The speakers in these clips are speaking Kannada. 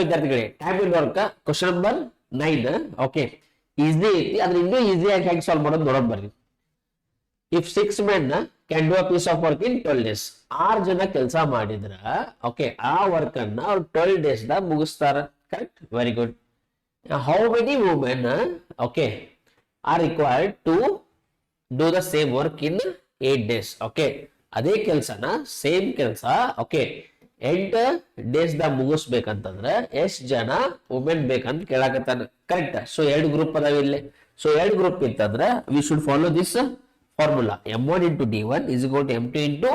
ವಿದ್ಯಾರ್ಥಿಗಳೇ time in work question number 9 okay easy ಐತಿ ಅದ್ರ ಇನ್ನೂ ಈಸಿ ಆಗಿ ಹೆಂಗ್ ಸಾಲ್ವ್ ಮಾಡೋದು ನೋಡೋಣ ಬರ್ರಿ. If 6 men can do a piece of work in 12 days 6 ಜನ ಕೆಲಸ ಮಾಡಿದ್ರ ಓಕೆ ಆ ವರ್ಕ್ ಅನ್ನ ಅವ್ರು 12 days ದಾಗ ಮುಗಿಸ್ತಾರ. Correct, very good. How many women okay are required to do the same work in 8 days okay ಅದೇ ಕೆಲಸನ ಸೇಮ್ ಕೆಲಸ ಓಕೆ 8 days ದಾಗ ಮುಗಿಸ್ಬೇಕಂತಂದ್ರೆ ಎಷ್ಟ್ ಜನ ವುಮೆನ್ ಬೇಕಂತ ಕೇಳಾಕತ್ತಾನ. ಕರೆಕ್ಟ್. ಸೊ 2 ಗ್ರೂಪ್ ಅದಾವ ಇಲ್ಲಿ. ಸೊ 2 ಗ್ರೂಪ್ ಇತ್ತಂದ್ರೆ we should follow this formula m1 into d1 is equal to m2 into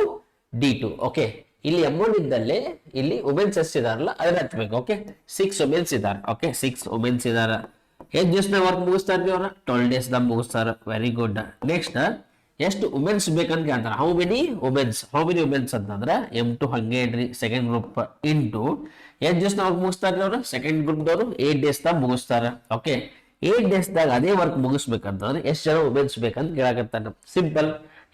d2 okay ಇಲ್ಲಿ m1 ಇದ್ದಲ್ಲಿ ಇಲ್ಲಿ ವುಮೆನ್ಸ್ ಎಷ್ಟಿದಾರಲ್ಲ ಅದನ್ನ ಹಚ್ಬೇಕು. ಓಕೆ 6 ವುಮೆನ್ಸ್ ಇದಾರೆ. ಓಕೆ 6 ವುಮೆನ್ಸ್ ಇದಾರ. ಎಷ್ಟು ದಿವಸ ವರ್ಕ್ ಮುಗಿಸ್ತಾರ ಅವ್ರ 12 days ದಾಗ ಮುಗಿಸ್ತಾರ. Very good. ನೆಕ್ಸ್ಟ್ ಎಷ್ಟು ವುಮೆನ್ಸ್ ಬೇಕಂತ ಕೇಳ್ತಾರ. ಹೌ ಮೆನಿ ವುಮೆನ್ಸ್ ಅಂತಂದ್ರೆ m2 ಹಂಗೆ ಇಡ್ರಿ ಸೆಕೆಂಡ್ ಗ್ರೂಪ್ ಇಂಟು ಎಷ್ಟು ದಿವಸ ವರ್ಕ್ ಮುಗಿಸ್ತಾರ ಅವ್ರ ಸೆಕೆಂಡ್ ಗ್ರೂಪ್ ದವರು 8 days ದಾಗ ಮುಗಿಸ್ತಾರ. ಓಕೆ 8 days ದಾಗ ಅದೇ ವರ್ಕ್ ಮುಗಿಸ್ಬೇಕಂತಂದ್ರೆ ಎಷ್ಟು ಜನ ವುಮೆನ್ಸ್ ಬೇಕಂತ ಕೇಳಾಕತ್ತಾನ. ಸಿಂಪಲ್.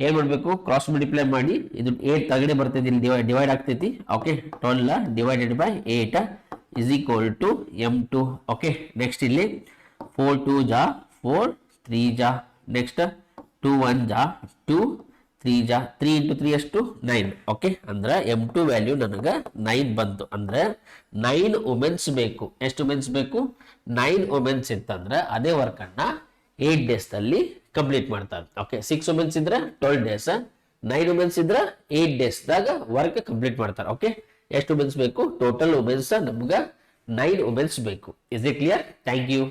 ಏನ್ ಮಾಡ್ಬೇಕು, ಕ್ರಾಸ್ ಮಲ್ಟಿಪ್ಲೈ ಮಾಡಿ ಇದು 8 ತಗಡೆ ಬರ್ತೈತಿ, ಇಲ್ಲಿ ಡಿವೈಡ್ ಆಗ್ತೈತಿ. Okay 12 divided by 8 is equal to m2. Okay next ಇಲ್ಲಿ 4 2 ಜಾ 4 3 ಜಾ ನೆಕ್ಸ್ಟ್ 2 1 ಜಾ 2 3 ಜಾ 3 into 3 ಎಷ್ಟು 9. ಓಕೆ ಅಂದ್ರೆ m2 ವ್ಯಾಲ್ಯೂ ನನಗೆ 9 ಬಂತು. ಅಂದ್ರೆ 9 ವುಮೆನ್ಸ್ ಬೇಕು. ಎಷ್ಟು ವುಮೆನ್ಸ್ ಬೇಕು 9 ವುಮೆನ್ಸ್ ಇತ್ತಂದ್ರೆ ಅದೇ ವರ್ಕ್ ಅನ್ನ 8 days ಅಲ್ಲಿ ಕಂಪ್ಲೀಟ್ ಮಾಡ್ತಾರೆ. ಓಕೆ 6 ವುಮೆನ್ಸ್ ಇದ್ರೆ 12 days 9 ವುಮೆನ್ಸ್ ಇದ್ರೆ 8 days ದಾಗ ವರ್ಕ್ ಕಂಪ್ಲೀಟ್ ಮಾಡ್ತಾರೆ. ಓಕೆ ಎಷ್ಟು ವುಮೆನ್ಸ್ ಬೇಕು ಟೋಟಲ್ ವುಮೆನ್ಸ್ ನಮ್ಗೆ 9 ವುಮೆನ್ಸ್ ಬೇಕು. Is it clear? Thank you.